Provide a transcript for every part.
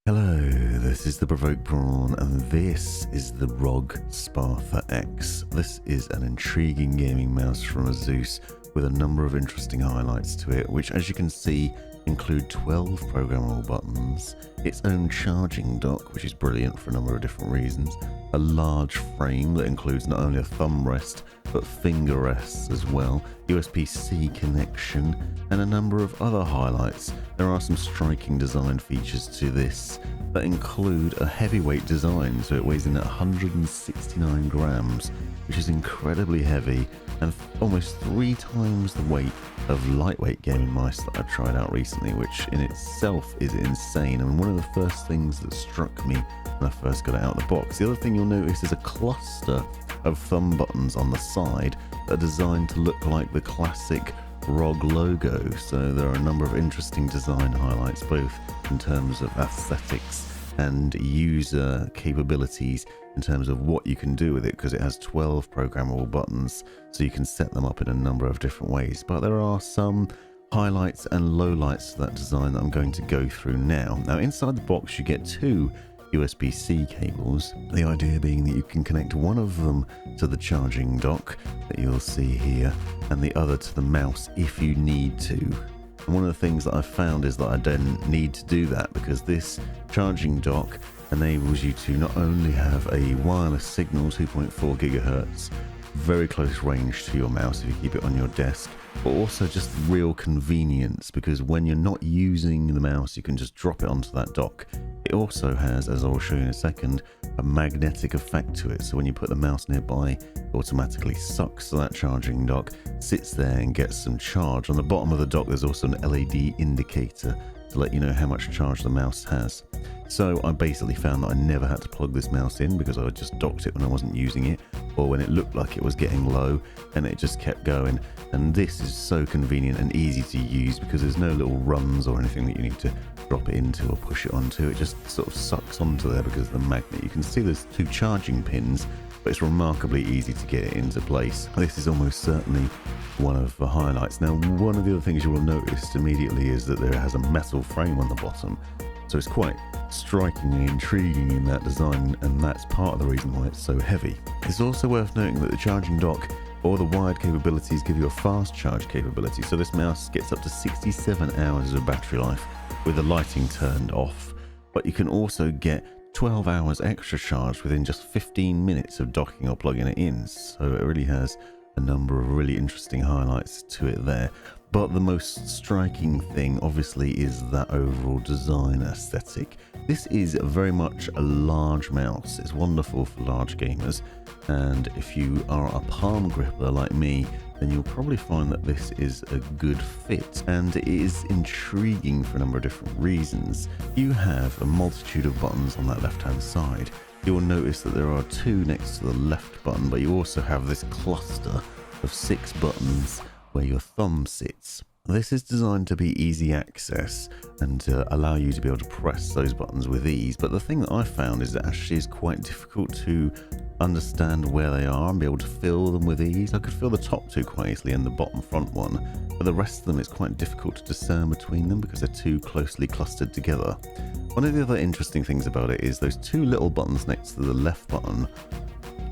Hello, this is the Provoked Prawn, and this is the ROG Spatha X. This is an intriguing gaming mouse from ASUS with a number of interesting highlights to it, which, as you can see, include 12 programmable buttons, its own charging dock, which is brilliant for a number of different reasons, a large frame that includes not only a thumb rest but finger rests as well, USB-C connection, and a number of other highlights. There are some striking design features to this that include a heavyweight design, so it weighs in at 169 grams, which is incredibly heavy and almost 3 times the weight of lightweight gaming mice that I've tried out recently, which in itself is insane. And one of the first things that struck me when I first got it out of the box. The other thing you'll notice is a cluster of thumb buttons on the side that are designed to look like the classic ROG logo. So there are a number of interesting design highlights, both in terms of aesthetics and user capabilities in terms of what you can do with it, because it has 12 programmable buttons, so you can set them up in a number of different ways. But there are some highlights and lowlights to that design that I'm going to go through now. Now, inside the box you get 2 USB-C cables, the idea being that you can connect one of them to the charging dock that you'll see here, and the other to the mouse if you need to. And one of the things that I've found is that I don't need to do that, because this charging dock enables you to not only have a wireless signal, 2.4 gigahertz, very close range to your mouse if you keep it on your desk, but also just real convenience, because when you're not using the mouse you can just drop it onto that dock. It also has, as I'll show you in a second, a magnetic effect to it, so when you put the mouse nearby it automatically sucks to that charging dock, sits there and gets some charge. On the bottom of the dock there's also an LED indicator to let you know how much charge the mouse has. So I basically found that I never had to plug this mouse in, because I just docked it when I wasn't using it, or when it looked like it was getting low, and it just kept going. And this is so convenient and easy to use, because there's no little runs or anything that you need to drop it into or push it onto. It just sort of sucks onto there because of the magnet. You can see there's 2 charging pins, but it's remarkably easy to get it into place. This is almost certainly one of the highlights. Now, one of the other things you will notice immediately is that there has a metal frame on the bottom, so it's quite striking and intriguing in that design, and that's part of the reason why it's so heavy. It's also worth noting that the charging dock or the wired capabilities give you a fast charge capability, so this mouse gets up to 67 hours of battery life with the lighting turned off, but you can also get 12 hours extra charge within just 15 minutes of docking or plugging it in. So it really has a number of really interesting highlights to it there. But the most striking thing obviously is that overall design aesthetic. This is very much a large mouse. It's wonderful for large gamers, and if you are a palm gripper like me, then you'll probably find that this is a good fit, and it is intriguing for a number of different reasons. You have a multitude of buttons on that left hand side. You'll notice that there are 2 next to the left button, but you also have this cluster of 6 buttons where your thumb sits. This is designed to be easy access and to allow you to be able to press those buttons with ease, but the thing that I found is that actually is quite difficult to understand where they are and be able to feel them with ease. I could feel the top 2 quite easily and the bottom front one, but the rest of them is quite difficult to discern between them because they're too closely clustered together. One of the other interesting things about it is those 2 little buttons next to the left button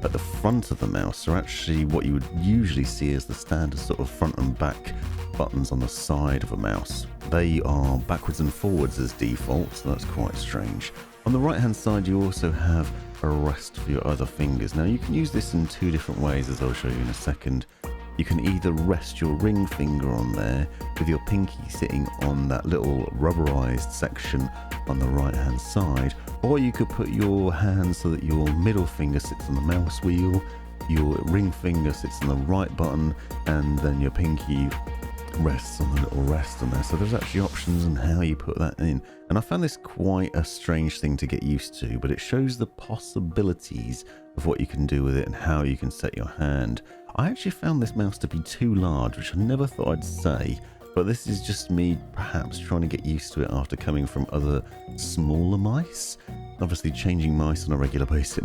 at the front of the mouse are actually what you would usually see as the standard sort of front and back buttons on the side of a mouse. They are backwards and forwards as default, so that's quite strange. On the right hand side you also have a rest for your other fingers. Now you can use this in 2 different ways, as I'll show you in a second. You can either rest your ring finger on there with your pinky sitting on that little rubberized section on the right hand side, or you could put your hand so that your middle finger sits on the mouse wheel, your ring finger sits on the right button, and then your pinky rests on the little rest on there. So there's actually options on how you put that in, and I found this quite a strange thing to get used to, but it shows the possibilities of what you can do with it and how you can set your hand. I actually found this mouse to be too large, which I never thought I'd say, but this is just me perhaps trying to get used to it after coming from other smaller mice. Obviously changing mice on a regular basis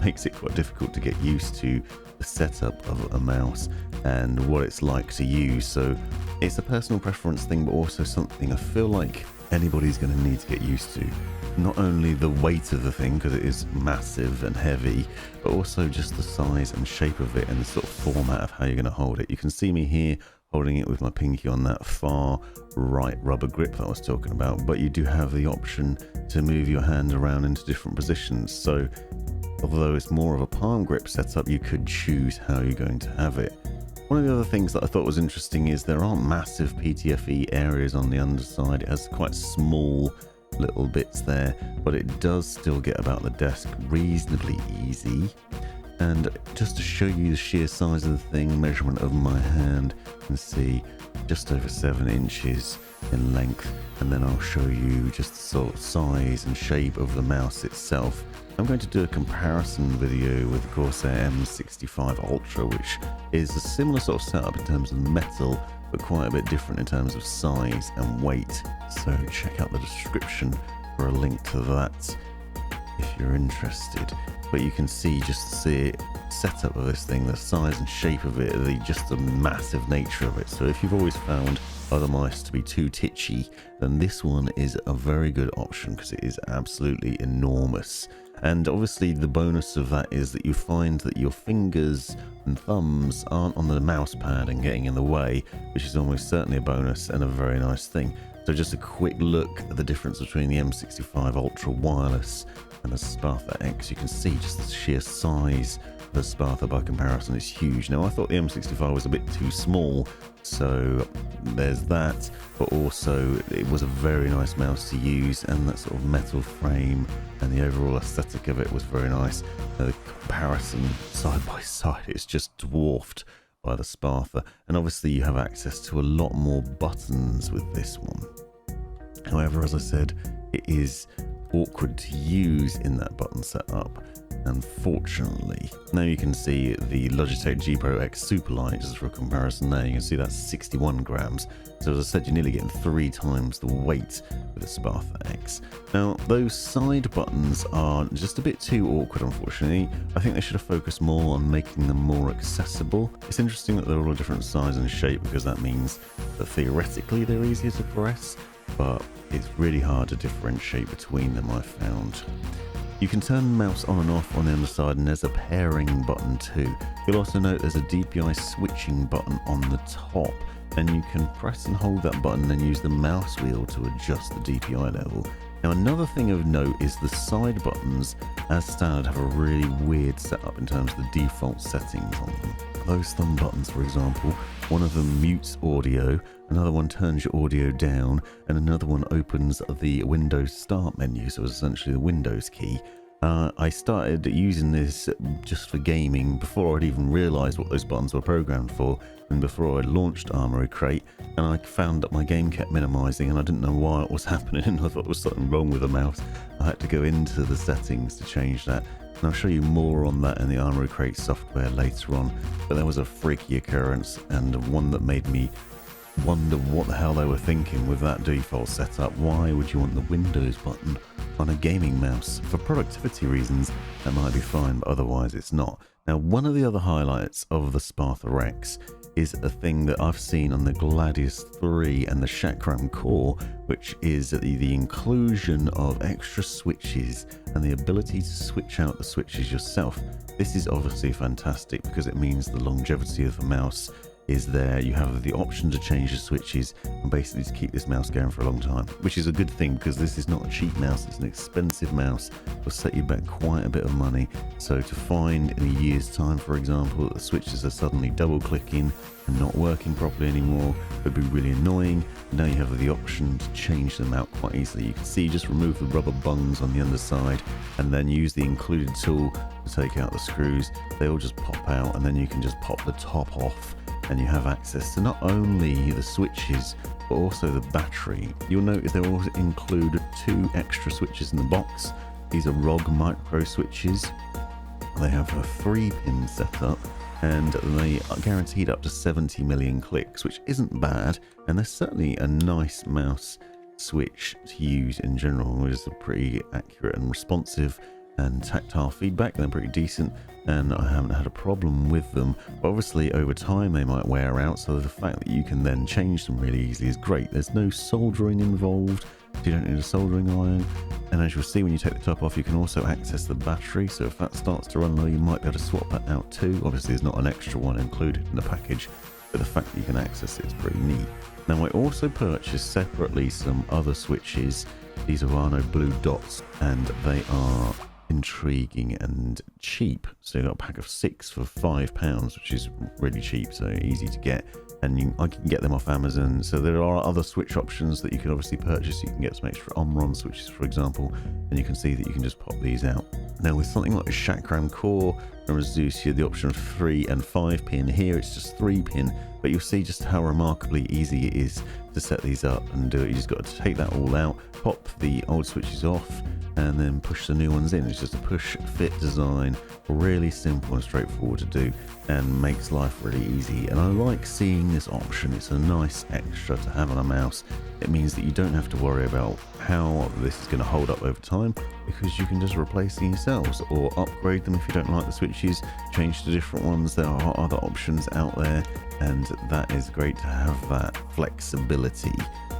makes it quite difficult to get used to the setup of a mouse and what it's like to use. So it's a personal preference thing, but also something I feel like anybody's going to need to get used to. Not only the weight of the thing, because it is massive and heavy, but also just the size and shape of it and the sort of format of how you're going to hold it. You can see me here holding it with my pinky on that far right rubber grip that I was talking about, but you do have the option to move your hand around into different positions. So although it's more of a palm grip setup, you could choose how you're going to have it. One of the other things that I thought was interesting is there aren't massive PTFE areas on the underside. It has quite small little bits there, but it does still get about the desk reasonably easy. And just to show you the sheer size of the thing, measurement of my hand, you can see just over 7 inches in length, and then I'll show you just the sort of size and shape of the mouse itself. I'm going to do a comparison video with the Corsair M65 Ultra, which is a similar sort of setup in terms of metal, but quite a bit different in terms of size and weight. So check out the description for a link to that if you're interested. But you can see, just to see it, setup of this thing, the size and shape of it, just the massive nature of it. So if you've always found other mice to be too titchy, then this one is a very good option because it is absolutely enormous. And obviously the bonus of that is that you find that your fingers and thumbs aren't on the mouse pad and getting in the way, which is almost certainly a bonus and a very nice thing. So just a quick look at the difference between the M65 Ultra Wireless and the Spatha X. You can see just the sheer size of the Spatha by comparison is huge. Now I thought the M65 was a bit too small, so there's that, but also it was a very nice mouse to use, and that sort of metal frame and the overall aesthetic of it was very nice. The comparison side by side, it's just dwarfed by the Spatha, and obviously you have access to a lot more buttons with this one. However, as I said, it is awkward to use in that button setup, unfortunately. Now you can see the Logitech G Pro X Superlight, just for a comparison there. You can see that's 61 grams. So as I said, you're nearly getting 3 times the weight with the Spatha X. Now those side buttons are just a bit too awkward, unfortunately. I think they should have focused more on making them more accessible. It's interesting that they're all a different size and shape, because that means that theoretically they're easier to press, but it's really hard to differentiate between them, I found. You can turn the mouse on and off on the underside, and there's a pairing button too. You'll also note there's a DPI switching button on the top, and you can press and hold that button and use the mouse wheel to adjust the DPI level. Now another thing of note is the side buttons, as standard, have a really weird setup in terms of the default settings on them. Those thumb buttons, for example, one of them mutes audio, another one turns your audio down, and another one opens the Windows Start menu, so it's essentially the Windows key. I started using this just for gaming before I'd even realised what those buttons were programmed for, and before I launched Armoury Crate, and I found that my game kept minimising and I didn't know why it was happening. I thought there was something wrong with the mouse. I had to go into the settings to change that, and I'll show you more on that in the Armoury Crate software later on. But there was a freaky occurrence, and one that made me wonder what the hell they were thinking with that default setup. Why would you want the Windows button on a gaming mouse? For productivity reasons, that might be fine, but otherwise it's not. Now, one of the other highlights of the Spatha X is a thing that I've seen on the Gladius 3 and the Chakram Core, which is the inclusion of extra switches and the ability to switch out the switches yourself. This is obviously fantastic because it means the longevity of the mouse is there. You have the option to change the switches and basically to keep this mouse going for a long time, which is a good thing because this is not a cheap mouse, it's an expensive mouse. It'll set you back quite a bit of money. So to find in a year's time, for example, that the switches are suddenly double clicking and not working properly anymore, would be really annoying. Now you have the option to change them out quite easily. You can see, just remove the rubber bungs on the underside and then use the included tool to take out the screws. They all just pop out, and then you can just pop the top off, and you have access to not only the switches but also the battery. You'll notice they also include 2 extra switches in the box. These are ROG micro switches. They have a 3-pin setup, and they are guaranteed up to 70 million clicks, which isn't bad, and they're certainly a nice mouse switch to use in general, which is pretty accurate and responsive, and tactile feedback, they're pretty decent, and I haven't had a problem with them. But obviously over time they might wear out, so the fact that you can then change them really easily is great. There's no soldering involved, so you don't need a soldering iron. And as you'll see, when you take the top off, you can also access the battery, so if that starts to run low, you might be able to swap that out too. Obviously there's not an extra one included in the package, but the fact that you can access it is pretty neat. Now I also purchased separately some other switches. These are Arno blue dots, and they are intriguing and cheap. So you got a pack of 6 for £5, which is really cheap, so easy to get. And I can get them off Amazon. So there are other switch options that you can obviously purchase. You can get some extra Omron switches, for example, and you can see that you can just pop these out. Now with something like a Chakram Core from ASUS, you have the option of 3 and 5 pin. Here it's just 3 pin, but you'll see just how remarkably easy it is to set these up and do it. You just got to take that all out, pop the old switches off, and then push the new ones in. It's just a push fit design, really simple and straightforward to do, and makes life really easy. And I like seeing this option. It's a nice extra to have on a mouse. It means that you don't have to worry about how this is going to hold up over time, because you can just replace them yourselves or upgrade them if you don't like the switches, change to different ones. There are other options out there, and that is great to have that flexibility.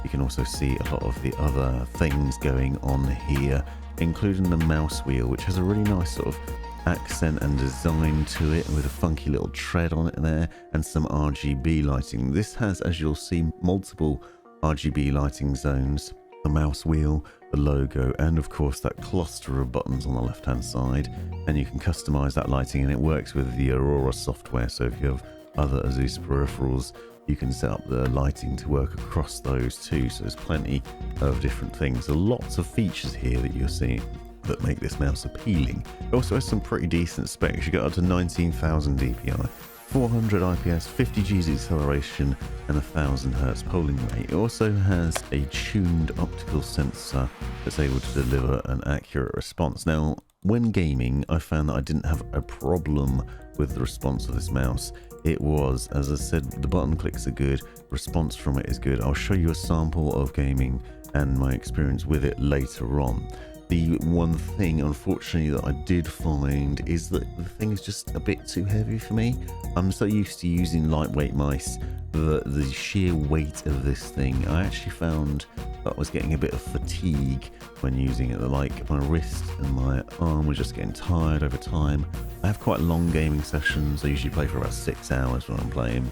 You can also see a lot of the other things going on here, including the mouse wheel, which has a really nice sort of accent and design to it with a funky little tread on it there, and some RGB lighting. This has, as you'll see, multiple RGB lighting zones, the mouse wheel, the logo, and of course that cluster of buttons on the left hand side, and you can customize that lighting, and it works with the Aurora software. So if you have other ASUS peripherals, you can set up the lighting to work across those too. So there's plenty of different things. There are lots of features here that you're seeing that make this mouse appealing. It also has some pretty decent specs. You get up to 19,000 DPI, 400 IPS, 50 G's acceleration, and 1000 Hz polling rate. It also has a tuned optical sensor that's able to deliver an accurate response. Now, when gaming, I found that I didn't have a problem with the response of this mouse. It was, as I said, the button clicks are good, response from it is good. I'll show you a sample of gaming and my experience with it later on. The one thing, unfortunately, that I did find is that the thing is just a bit too heavy for me. I'm so used to using lightweight mice, the sheer weight of this thing, I actually found that I was getting a bit of fatigue when using it. Like my wrist and my arm were just getting tired over time. I have quite long gaming sessions. I usually play for about 6 hours when I'm playing,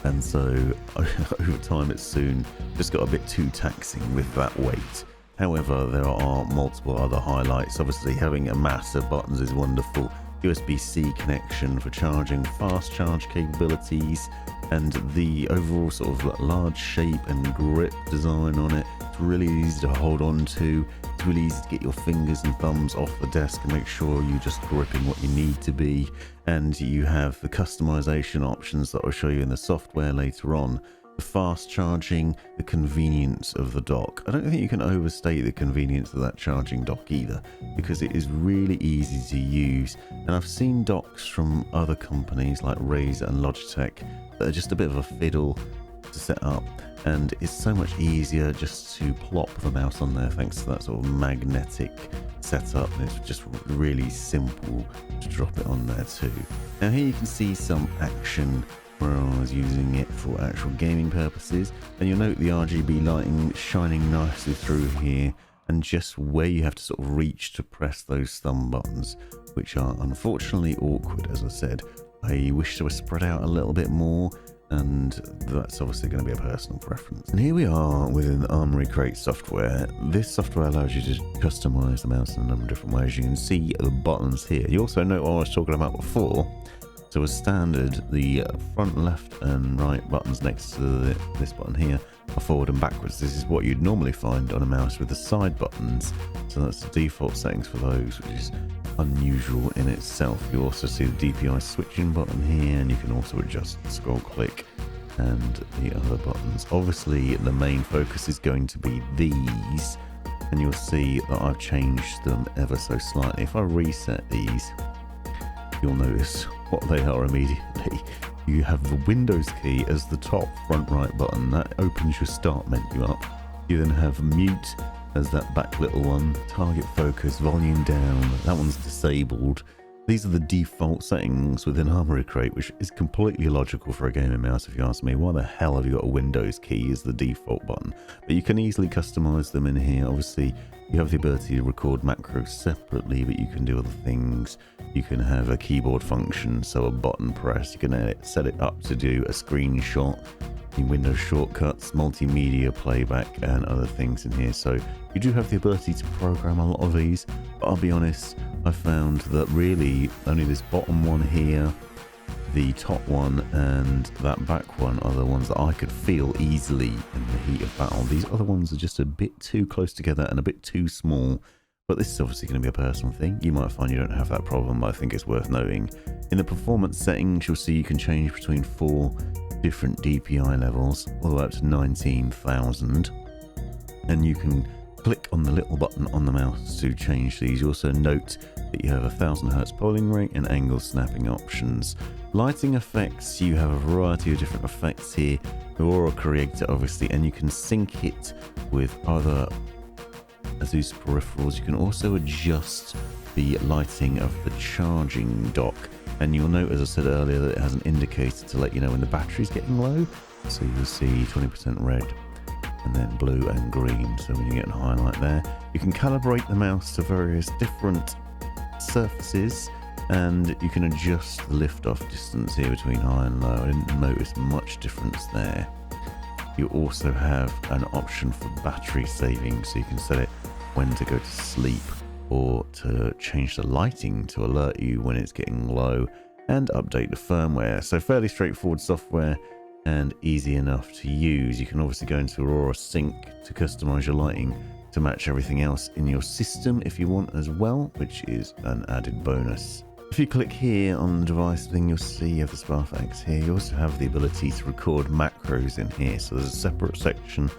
and so over time it's soon just got a bit too taxing with that weight. However, there are multiple other highlights. Obviously, having a mass of buttons is wonderful. USB-C connection for charging, fast charge capabilities, and the overall sort of large shape and grip design on it. It's really easy to hold on to. It's really easy to get your fingers and thumbs off the desk and make sure you're just gripping what you need to be. And you have the customization options that I'll show you in the software later on. The fast charging, the convenience of the dock. I don't think you can overstate the convenience of that charging dock either, because it is really easy to use. And I've seen docks from other companies like Razer and Logitech that are just a bit of a fiddle to set up, and it's so much easier just to plop the mouse on there thanks to that sort of magnetic setup, and it's just really simple to drop it on there too. Now here you can see some action where I was using it for actual gaming purposes, and you'll note the RGB lighting shining nicely through here, and just where you have to sort of reach to press those thumb buttons, which are unfortunately awkward. As I said, I wish they were spread out a little bit more, and that's obviously going to be a personal preference. And here we are within the Armoury Crate software. This software allows you to customize the mouse in a number of different ways. You can see the buttons here. You also note what I was talking about before. So as standard, the front left and right buttons next to this button here are forward and backwards. This is what you'd normally find on a mouse with the side buttons. So that's the default settings for those, which is unusual in itself. You also see the DPI switching button here, and you can also adjust the scroll click and the other buttons. Obviously, the main focus is going to be these, and you'll see that I've changed them ever so slightly. If I reset these, you'll notice what they are immediately. You have the Windows key as the top front right button. That opens your start menu up. You then have mute as that back little one. Target focus, volume down, that one's disabled. These are the default settings within Armoury Crate, which is completely illogical for a gaming mouse if you ask me. Why the hell have you got a Windows key as the default button? But you can easily customize them in here. Obviously, you have the ability to record macros separately, but you can do other things. You can have a keyboard function, so a button press. You can set it up to do a screenshot, Windows shortcuts, multimedia playback, and other things in here. So you do have the ability to program a lot of these, but I'll be honest, I found that really only this bottom one here, the top one, and that back one are the ones that I could feel easily in the heat of battle. These other ones are just a bit too close together and a bit too small, but this is obviously going to be a personal thing. You might find you don't have that problem, but I think it's worth noting. In the performance settings, you'll see you can change between 4 different DPI levels, all the way up to 19,000, and you can click on the little button on the mouse to change these. You also note that you have 1000 Hz polling rate and angle snapping options. Lighting effects, you have a variety of different effects here. Aurora Creator, obviously, and you can sync it with other ASUS peripherals. You can also adjust the lighting of the charging dock, and you'll note, as I said earlier, that it has an indicator to let you know when the battery's getting low. So you'll see 20% red and then blue and green. So when you get a highlight there, you can calibrate the mouse to various different surfaces, and you can adjust the lift-off distance here between high and low. I didn't notice much difference there. You also have an option for battery saving, so you can set it when to go to sleep, or to change the lighting to alert you when it's getting low, and update the firmware. So fairly straightforward software and easy enough to use. You can obviously go into Aurora Sync to customize your lighting to match everything else in your system if you want as well, which is an added bonus. If you click here on the device thing, you'll see you have the Spatha X here. You also have the ability to record macros in here. So there's a separate section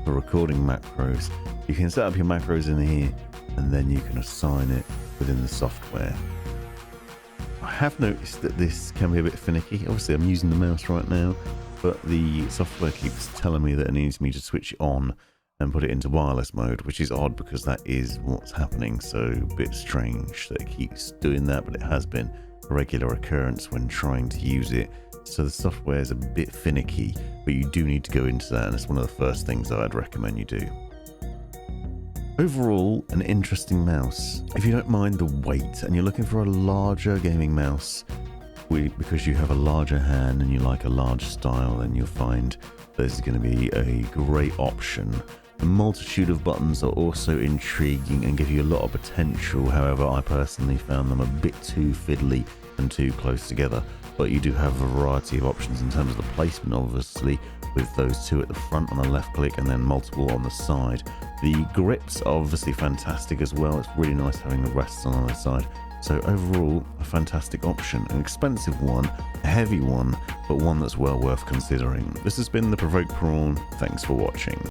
for recording macros. You can set up your macros in here, and then you can assign it within the software. I have noticed that this can be a bit finicky. Obviously, I'm using the mouse right now, but the software keeps telling me that it needs me to switch it on and put it into wireless mode, which is odd because that is what's happening. So a bit strange that it keeps doing that, but it has been a regular occurrence when trying to use it. So the software is a bit finicky, but you do need to go into that, and it's one of the first things that I'd recommend you do. Overall, an interesting mouse. If you don't mind the weight and you're looking for a larger gaming mouse, because you have a larger hand and you like a large style, then you'll find this is going to be a great option. The multitude of buttons are also intriguing and give you a lot of potential. However, I personally found them a bit too fiddly and too close together. But you do have a variety of options in terms of the placement, obviously, with those 2 at the front on the left click and then multiple on the side. The grips are obviously fantastic as well. It's really nice having the rests on either side. So overall, a fantastic option. An expensive one, a heavy one, but one that's well worth considering. This has been the Provoked Prawn. Thanks for watching.